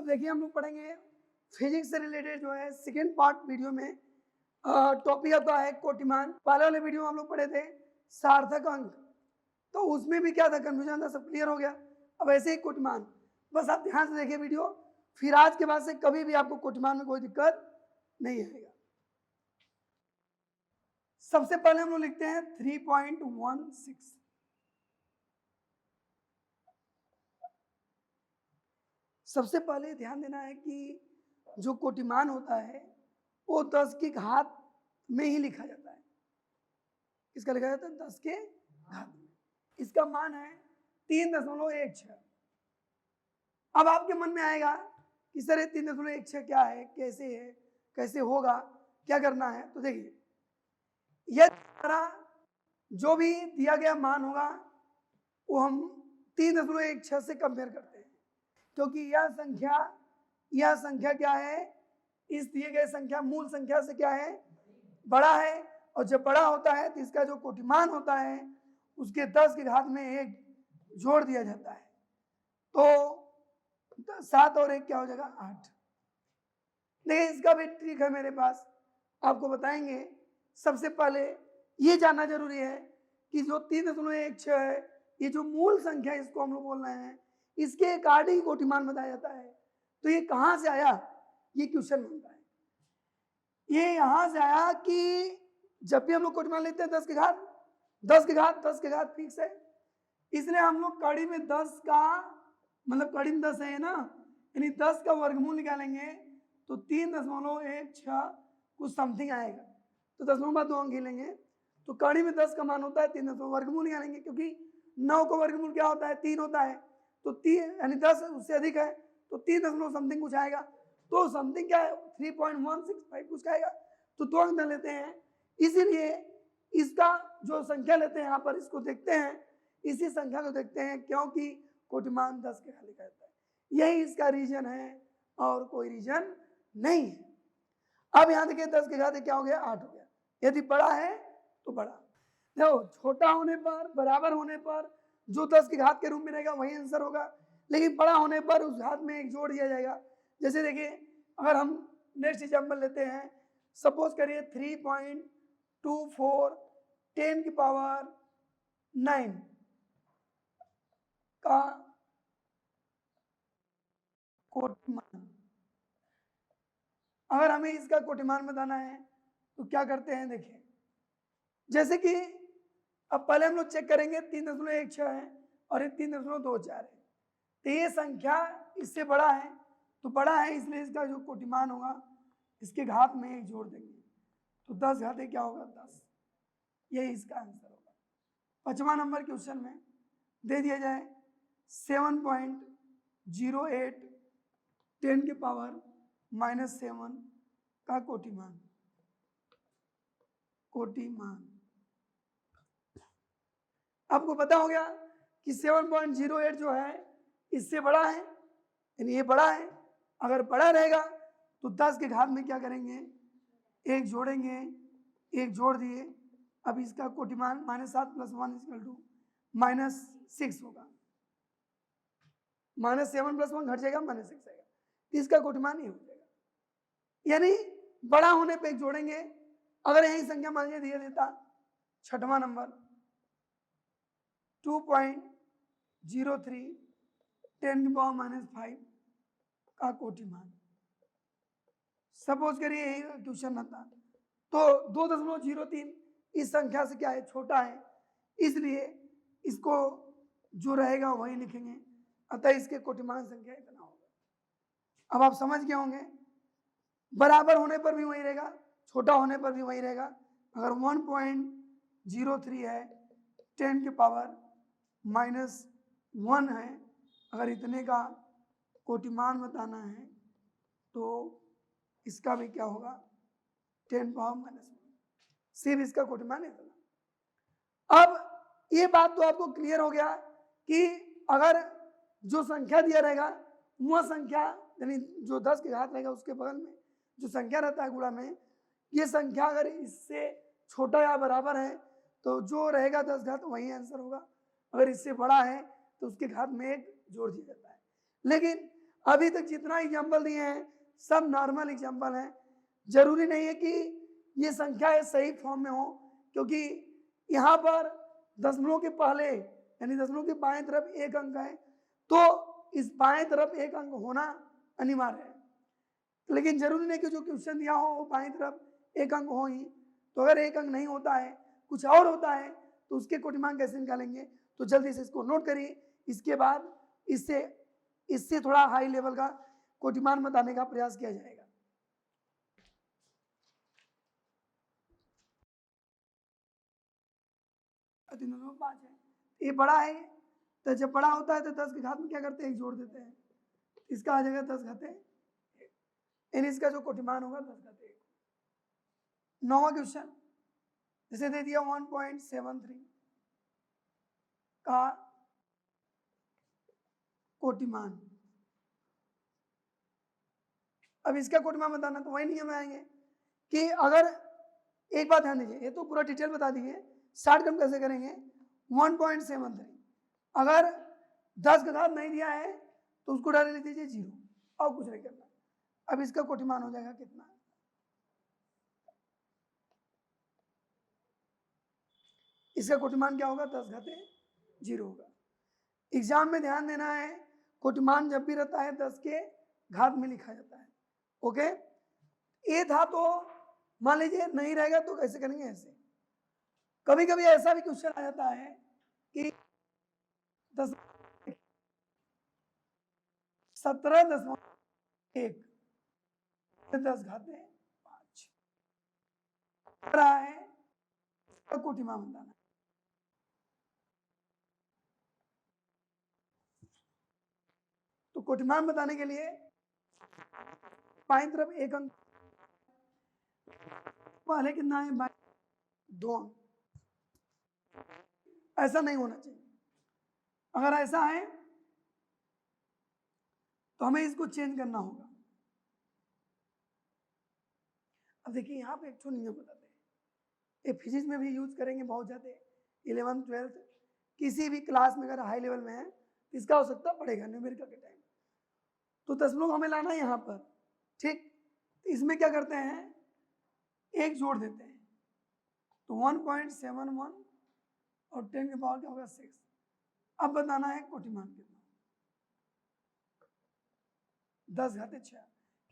देखिए हम लोग पढ़ेंगे फिजिक्स से रिलेटेड जो है सेकेंड पार्ट वीडियो में टॉपिक आता है कोटिमान। पहले वाले वीडियो में हम लोग पढ़े थे सार्थक अंक, तो उसमें भी क्या था, कंफ्यूजन था, सब क्लियर हो गया। अब ऐसे ही कोटिमान, बस आप ध्यान से देखिए वीडियो, फिर आज के बाद से कभी भी आपको कोटिमान में कोई दिक्कत नहीं आएगा। सबसे पहले हम लोग लिखते हैं 3.16। सबसे पहले ध्यान देना है कि जो कोटिमान होता है वो 10 की घात में ही लिखा जाता है। किसका लिखा जाता है? 10 के घात में। इसका मान है 3.16। अब आपके मन में आएगा कि सर 3.16 क्या है, कैसे है, कैसे होगा, क्या करना है? तो देखिए, यह हमारा जो भी दिया गया मान होगा वो हम 3.16 से कंपेयर करते हैं, क्योंकि यह संख्या क्या है, इस दिए गए संख्या मूल संख्या से क्या है, बड़ा है। और जब बड़ा होता है तो इसका जो कोटिमान होता है उसके 10 की घात में 1 जोड़ दिया जाता है, तो 7 और 1 क्या हो जाएगा? 8। देखिए इसका भी ट्रिक है मेरे पास, आपको बताएंगे। सबसे पहले ये जानना जरूरी है कि जो 3.16 है, ये जो मूल संख्या है इसको हम लोग बोल रहे हैं, इसके अकॉर्डिंग कोटिमान बताया जाता है। तो ये कहाँ से आया, ये क्वेश्चन बनता है। ये यहाँ से आया कि जब भी हम लोग कोटिमान लेते हैं 10 की घात फिक्स है, इसलिए हम लोग कड़ी में 10 का मतलब कड़ी में 10 है ना, यानी 10 का वर्गमूल निकालेंगे तो 3.16 कुछ समथिंग आएगा। तो 10 बाद 2 अंक लेंगे तो कड़ी में 10 का मान होता है 3, वर्गमूल निकालेंगे क्योंकि 9 का वर्गमूल क्या होता है? 3 होता है। तो 3 यानी 10 उससे अधिक है तो 3 समथिंग कुछ आएगा। तो समथिंग क्या है? 3.165 कुछ आएगा। तो 2 अंक लेते हैं, इसीलिए इसका जो संख्या लेते हैं यहाँ पर, इसको देखते हैं, इसी संख्या को देखते हैं, क्योंकि कोटिमान 10 के लिखा जाता है। यही इसका रीजन है और कोई रीजन नहीं है। अब यहाँ देखिए 10 के घात क्या हो गया? 8 हो गया। यदि बड़ा है तो बड़ा, देखो छोटा होने पर, बराबर होने पर जो 10 की घात के रूप में रहेगा वही आंसर होगा, लेकिन बड़ा होने पर उस घात में 1 जोड़ दिया जाएगा। जैसे देखिए अगर हम नेक्स्ट एग्जाम्पल लेते हैं, सपोज करिए 3.24 10 की पावर 9 का कोटिमान। अगर हमें इसका कोटिमान बताना है तो क्या करते हैं? देखिए, जैसे कि अब पहले हम लोग चेक करेंगे 3.16 है और ये 3.24 है, तो ये संख्या इससे बड़ा है, तो बड़ा है इसलिए इसका जो कोटिमान होगा इसके घात में 1 जोड़ देंगे तो 10 घाते क्या होगा? 10। यही इसका आंसर होगा। 5वां नंबर क्वेश्चन में दे दिया जाए 7.08 10 की पावर -7 का कोटिमान। आपको पता हो गया कि 7.08 जो है इससे बड़ा है, यानी ये बड़ा है। अगर बड़ा रहेगा तो 10 के घात में क्या करेंगे? 1 जोड़ेंगे, 1 जोड़ दिए। अब इसका कोटिमान -7 + 1 = -6 होगा। -7 + 1 घट जाएगा, -6 आएगा, तो इसका कोटिमान ये हो जाएगा। यानी बड़ा होने पे 1 जोड़ेंगे। अगर यही संख्या मान लीजिए दिया देता 6वां नंबर 2.03 10 की पावर -5 का कोटिमान, सपोज करिए यही क्वेश्चन आता तो 2.03 इस संख्या से क्या है? छोटा है, इसलिए इसको जो रहेगा वही लिखेंगे, अतः इसके कोटिमान संख्या इतना होगा। अब आप समझ गए होंगे, बराबर होने पर भी वही रहेगा, छोटा होने पर भी वही रहेगा। अगर 1.03 है 10 की पावर -1 है, अगर इतने का कोटिमान बताना है तो इसका भी क्या होगा? 10 पावर -1, सिर्फ इसका कोटिमान इतना। अब ये बात तो आपको क्लियर हो गया कि अगर जो संख्या दिया रहेगा वह संख्या, यानी जो 10 की घात रहेगा उसके बगल में जो संख्या रहता है गुणा में, ये संख्या अगर इससे छोटा या बराबर है तो जो रहेगा 10 घात वही आंसर होगा। अगर इससे बड़ा है तो उसके घात में 1 जोड़ दिया जाता है। लेकिन अभी तक जितना एग्जाम्पल दिए हैं सब नॉर्मल एग्जाम्पल हैं, जरूरी नहीं है कि ये संख्या सही फॉर्म में हो, क्योंकि यहाँ पर दशमलव के पहले यानी दशमलव के बाएं तरफ एक अंक है, तो इस बाएं तरफ एक अंक होना अनिवार्य है। लेकिन जरूरी नहीं कि जो क्वेश्चन दिया हो वो बाएं तरफ एक अंक हो ही। तो अगर एक अंक नहीं होता है, कुछ और होता है, तो उसके कोटिमान कैसे निकालेंगे? तो जल्दी से इसको नोट करिए। इसके बाद इससे थोड़ा हाई लेवल का कोटिमान बताने का प्रयास किया जाएगा। पाँच है, ये बड़ा है, तो जब बड़ा होता है तो 10 के घात में क्या करते हैं, एक जोड़ देते हैं, इसका आ जाएगा 10 घाते यानी इसका जो कोटिमान होगा 10 घाते एक। 9वां क्वेश्चन जैसे दे दिया 1.73 का कोटिमान। अब इसका कोटिमान बताना, तो वही नियम आएंगे कि अगर एक बात ध्यान दीजिए, ये तो पूरा डिटेल बता दिए, शॉर्ट कम कैसे करेंगे। 1.73 अगर 10 का घात नहीं दिया है तो उसको डाल ले दीजिए 0 और कुछ नहीं करना। अब इसका कोटिमान हो जाएगा कितना, इसका कोटिमान क्या होगा, 10 घाते 0 होगा। एग्जाम में ध्यान देना है, कोटिमान जब भी रहता है 10 के घात में लिखा जाता है। ओके, ये था तो मान लीजिए नहीं रहेगा तो कैसे करेंगे, ऐसे। कभी कभी ऐसा भी क्वेश्चन आ जाता है कि 17.1 10 घाते 5 रहा है, कोटिमान बताना। तो कोटिमान बताने के लिए बाईं तरफ एक अंक, पहले कितना है 2 अंक। ऐसा नहीं होना चाहिए। अगर ऐसा है तो हमें इसको चेंज करना होगा। अब देखिए यहाँ पे एक नियम बताते हैं, ये फिजिक्स में भी यूज करेंगे बहुत ज़्यादा। 11th 12th किसी भी क्लास में अगर हाई लेवल में है तो इसका हो सकता पड़ेगा न्यूमेरिकल के टाइम। तो दशमलव हमें लाना है यहाँ पर, ठीक। तो इसमें क्या करते हैं, एक जोड़ देते हैं, तो 1.71 और 10 के पावर क्या होगा 6। अब बताना है कोटिमान कितना, 10 घाते 6,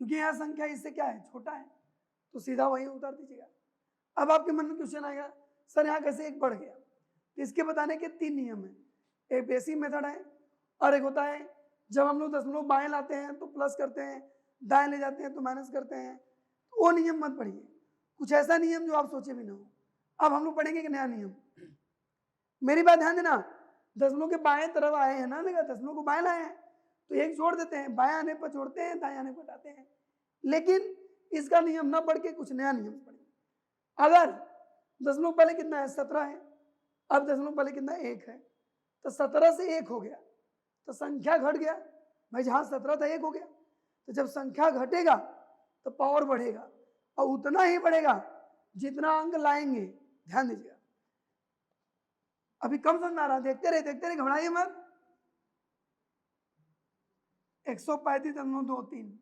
क्योंकि यहाँ संख्या इससे क्या है, छोटा है, तो सीधा वही उतार दीजिएगा। अब आपके मन में क्वेश्चन आएगा, सर यहाँ कैसे एक बढ़ गया? तो इसके बताने के 3 नियम है। एक बेसिक मेथड है, और एक होता है जब हम लोग दशमलव बाएं लाते हैं तो प्लस करते हैं, दाएं ले जाते हैं तो माइनस करते हैं। तो वो नियम मत पढ़िए, कुछ ऐसा नियम जो आप सोचे भी ना हो। अब हम लोग पढ़ेंगे कि नया नियम। मेरी बात ध्यान देना, दशमलव के बाएं तरफ आए हैं ना, लगा दशमलव को बाएं लाए हैं तो एक जोड़ देते हैं, बाएं आने पर जोड़ते हैं, दाएं आने पर हटाते हैं। लेकिन इसका नियम ना पढ़ के कुछ नया नियम पढ़िए। अगर दशमलव पहले कितना है 17 है, अब दशमलव पहले कितना 1 है, तो 17 से 1 हो गया तो संख्या घट गया भाई, जहां 17 था 1 हो गया। तो जब संख्या घटेगा तो पावर बढ़ेगा, और उतना ही बढ़ेगा जितना अंक लाएंगे। ध्यान दीजिएगा, अभी कम समझ आ रहा, देखते रहे घबराइए मत। 135.23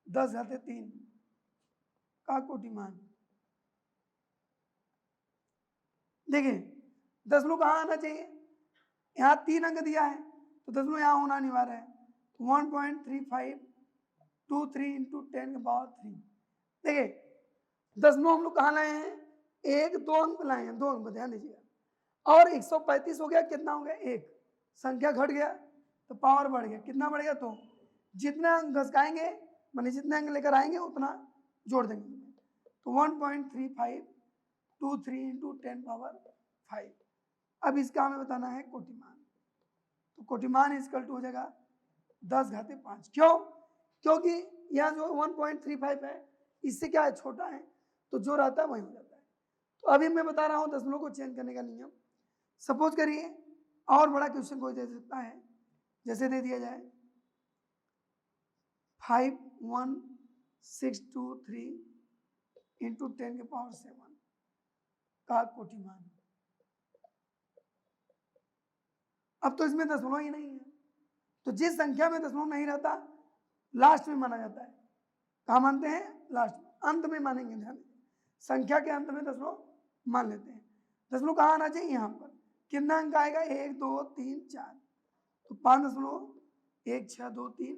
10 घाते 3 का कोटिमान। देखिए दशमलव कहाँ आना चाहिए, यहाँ 3 अंक दिया है तो दशमलव यहाँ होना अनिवार्य है। 1.3523 इंटू 10 के पावर 3। देखिए दशमलव हम लोग कहाँ लाए हैं, 1-2 अंक लाए हैं, 2 अंक, ध्यान दीजिएगा। और 135 हो गया, कितना हो गया 1, संख्या घट गया तो पावर बढ़ गया, कितना बढ़ेगा, तो जितना अंक घसकाएंगे माने जितने अंक लेकर आएंगे उतना जोड़ देंगे। तो 1.3523 इंटू 10 पावर 5। अब इसका हमें बताना है कोटिमान। तो कोटिमान इक्वल टू हो जाएगा 10 घाते 5। क्यों? क्योंकि यहाँ जो 1.35 है इससे क्या है, छोटा है, तो जो रहता है वही हो जाता है। तो अभी मैं बता रहा हूँ दशमलव को चेंज करने का नियम। सपोज करिए और बड़ा क्वेश्चन कोई दे सकता है, जैसे दे दिया जाए 51623 इंटू 10 के पावर 7 का कोटिमान। अब तो इसमें दशमलव ही नहीं है, तो जिस संख्या में दशमलव नहीं रहता लास्ट में माना जाता है। कहाँ मानते हैं? लास्ट में, अंत में मानेंगे। ध्यान, संख्या के अंत में दशमलव मान लेते हैं। दशमलव कहाँ आना चाहिए? यहाँ पर। कितना अंक आएगा? 1 2 3 4, तो 5.1623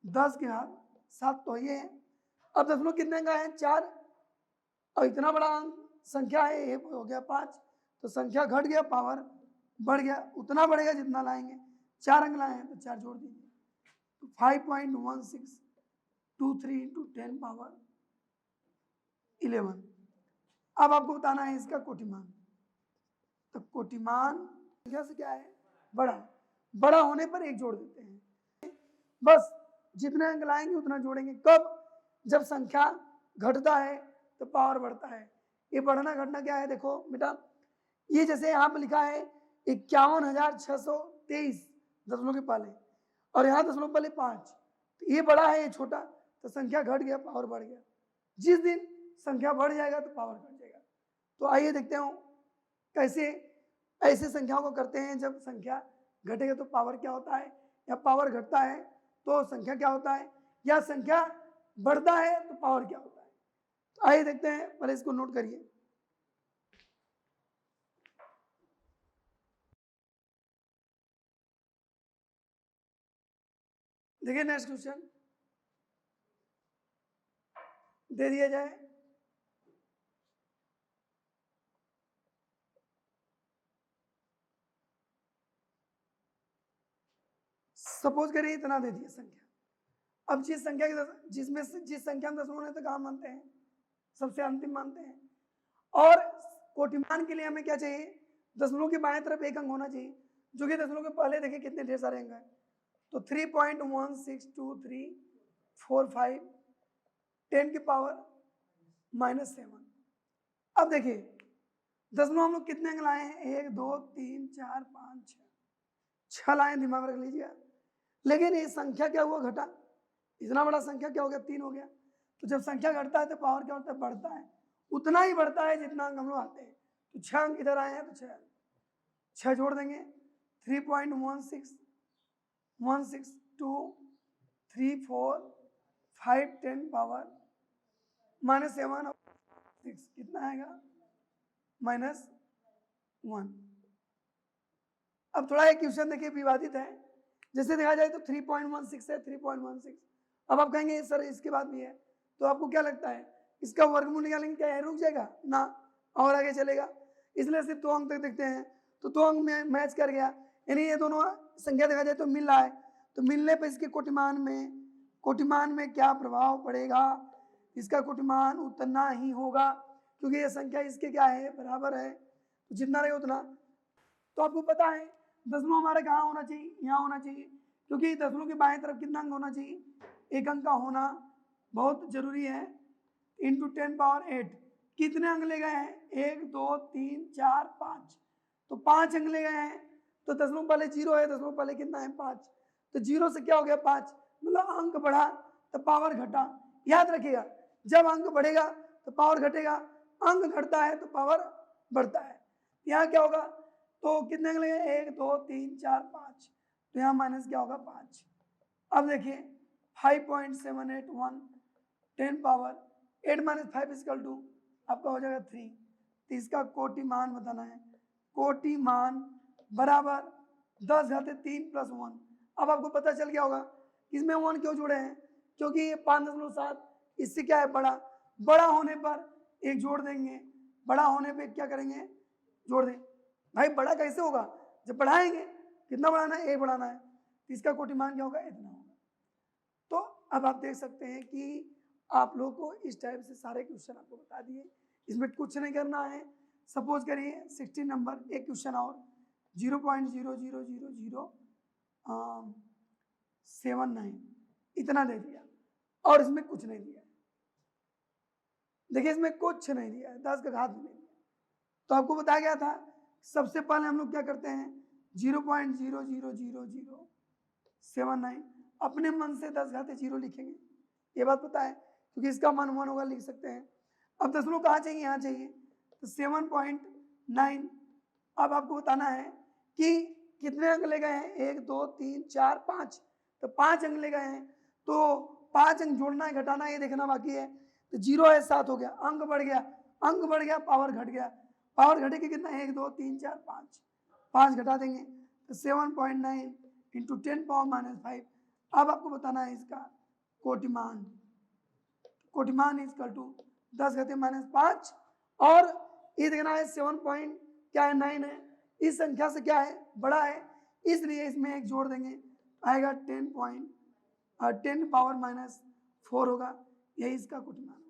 10 के घात 7, तो ये है। अब दशमलव कितने का है? 4, और इतना बड़ा अंक संख्या है, ये हो गया 5, तो संख्या घट गया, पावर बढ़ गया, उतना बढ़ेगा जितना लाएंगे। 4 अंक लाए हैं तो 4 जोड़ दीजिए, तो 5.1623 इंटू 10 पावर 11। अब आपको बताना है इसका कोटिमान। तो कोटिमान संख्या से क्या है? बड़ा। बड़ा होने पर 1 जोड़ देते हैं, बस जितने अंक लाएंगे उतना जोड़ेंगे। कब? जब संख्या घटता है तो पावर बढ़ता है। ये बढ़ना घटना क्या है? देखो बेटा, ये जैसे यहाँ पर लिखा है 51,623 दशमलव के पहले, और यहाँ दशमलव पहले 5, तो ये बड़ा है, ये छोटा, तो संख्या घट गया, पावर बढ़ गया। जिस दिन संख्या बढ़ जाएगा तो पावर घट जाएगा। तो आइए देखते हो कैसे ऐसे संख्याओं को करते हैं। जब संख्या घटेगा तो पावर क्या होता है, या पावर घटता है तो संख्या क्या होता है, या संख्या बढ़ता है तो पावर क्या होता है। तो आइए देखते हैं, पहले इसको नोट करिए। देखिए नेक्स्ट क्वेश्चन दे दिया जाए। सपोज करिए इतना दे दिया संख्या। अब जिस संख्या की जिस संख्या में दशमलव है तो कहाँ मानते हैं? सबसे अंतिम मानते हैं। और कोटिमान के लिए हमें क्या चाहिए? दशमलव के बाएं तरफ 1 अंक होना चाहिए, जो कि दशमलव के पहले देखिए कितने ढेर सारे अंक हैं। तो 3.162345 10 की पावर -7। अब देखिए दशमलव हम लोग कितने अंक लाए हैं? 1 2 3 4 5 6 लाए, दिमाग में रख लीजिए। लेकिन ये संख्या क्या हुआ? घटा। इतना बड़ा संख्या क्या हो गया? 3 हो गया। तो जब संख्या घटता है तो पावर क्या होता है? बढ़ता है। उतना ही बढ़ता है जितना अंक हम लोग आते हैं। तो 6 अंक इधर आए हैं तो 6 जोड़ देंगे। 3.1616234 10 पावर -7 कितना आएगा? -1। अब थोड़ा एक क्वेश्चन देखिए विवादित है। जैसे देखा जाए तो 3.16 है, 3.16। अब आप कहेंगे सर इसके बाद भी है, तो आपको क्या लगता है इसका वर्गमूल निकालेंगे क्या है रुक जाएगा ना, और आगे चलेगा। इसलिए सिर्फ 2 अंक तक देखते हैं, तो 2 अंक में मैच कर गया, यानी ये दोनों संख्या देखा जाए तो मिल रहा है। तो मिलने पर इसके कोटिमान में क्या प्रभाव पड़ेगा? इसका कोटिमान उतना ही होगा, क्योंकि ये संख्या इसके क्या है? बराबर है। तो जितना रहे उतना। तो आपको पता है दशमलव हमारे कहाँ होना चाहिए? यहाँ होना चाहिए, क्योंकि दशमलव के बाएं तरफ कितना अंक होना चाहिए? 1 अंक का होना बहुत जरूरी है। इंटू 10 पावर 8 कितने अंक ले गए हैं? 1 2 3 4 5, तो 5 अंक ले गए हैं। तो दशमलव पहले 0 है, दशमलव पहले कितना है? 5, तो 0 से क्या हो गया? 5, मतलब अंक बढ़ा तो पावर घटा। याद रखिएगा, जब अंक बढ़ेगा तो पावर घटेगा, अंक घटता है तो पावर बढ़ता है। यहाँ क्या होगा? तो कितने अंक लगे? 1 2 3 4 5, तो यहाँ माइनस क्या होगा? 5। अब देखिए 5.781 10 पावर 8 - 5 इक्वल टू आपका हो जाएगा 3। तो इसका कोटिमान बताना है। कोटिमान बराबर 10⁻³ + 1। अब आपको पता चल गया होगा इसमें 1 क्यों जुड़े हैं, क्योंकि ये 5.7 इससे क्या है? बड़ा। बड़ा होने पर 1 जोड़ देंगे, बड़ा होने पर क्या करेंगे? जोड़ दें। भाई बड़ा कैसे होगा? जब बढ़ाएंगे। कितना बढ़ाना है? 1 बढ़ाना है, तो इसका कोटिमान क्या होगा? इतना होगा। तो अब आप देख सकते हैं कि आप लोगों को इस टाइप से सारे क्वेश्चन आपको बता दिए, इसमें कुछ नहीं करना है। सपोज करिए 16 नंबर एक क्वेश्चन और 0.00079 इतना दे दिया, और इसमें कुछ नहीं दिया। देखिए इसमें कुछ नहीं दिया है, 10 का घात भी नहीं दिया। तो आपको बताया गया था सबसे पहले हम लोग क्या करते हैं? 0.00079 अपने मन से 10⁻0 लिखेंगे। ये बात पता है, क्योंकि इसका मान 1 होगा, लिख सकते हैं। अब दशमलव कहाँ चाहिए? यहाँ चाहिए, तो 7.9। अब आपको बताना है कि कितने अंक ले गए हैं, 1 2 3 4 5, तो 5 अंक ले गए हैं। तो 5 अंक जोड़ना है घटाना है ये देखना बाकी है। तो 0 है 7 हो गया, अंक बढ़ गया, अंक बढ़ गया, पावर घट गया, पावर घटे कि कितना, 1 2 3 4 5, 5 घटा देंगे तो 7.9 इंटू 10⁻⁵। अब आपको बताना है इसका कोटिमान। कोटिमान इज इक्वल टू 10⁻⁵ और ये देखना है 7.9 है, इस संख्या से क्या है, बड़ा है, इसलिए इसमें एक जोड़ देंगे, आएगा 10⁻⁴ होगा, यही इसका कोटिमान।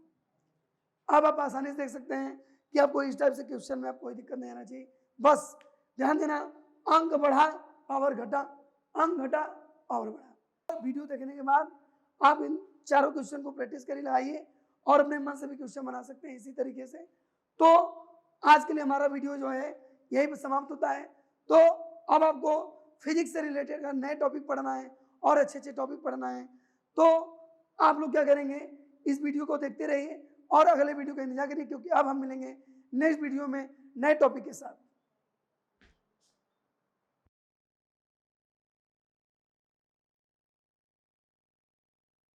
अब आप आसानी से देख सकते हैं कि आपको इस टाइप से क्वेश्चन में आपको कोई दिक्कत नहीं आना चाहिए। बस ध्यान देना, अंक बढ़ा पावर घटा, अंक घटा पावर बढ़ा। वीडियो देखने के बाद आप इन चारों क्वेश्चन को प्रैक्टिस करिए, लगाइए और अपने मन से भी क्वेश्चन बना सकते हैं इसी तरीके से। तो आज के लिए हमारा वीडियो जो है यही समाप्त होता है। तो अब आपको फिजिक्स से रिलेटेड अगर नए टॉपिक पढ़ना है और अच्छे अच्छे टॉपिक पढ़ना है तो आप लोग क्या करेंगे, इस वीडियो को देखते रहिए और अगले वीडियो का इंतजार करिए, क्योंकि अब हम मिलेंगे नेक्स्ट वीडियो में नए टॉपिक के साथ।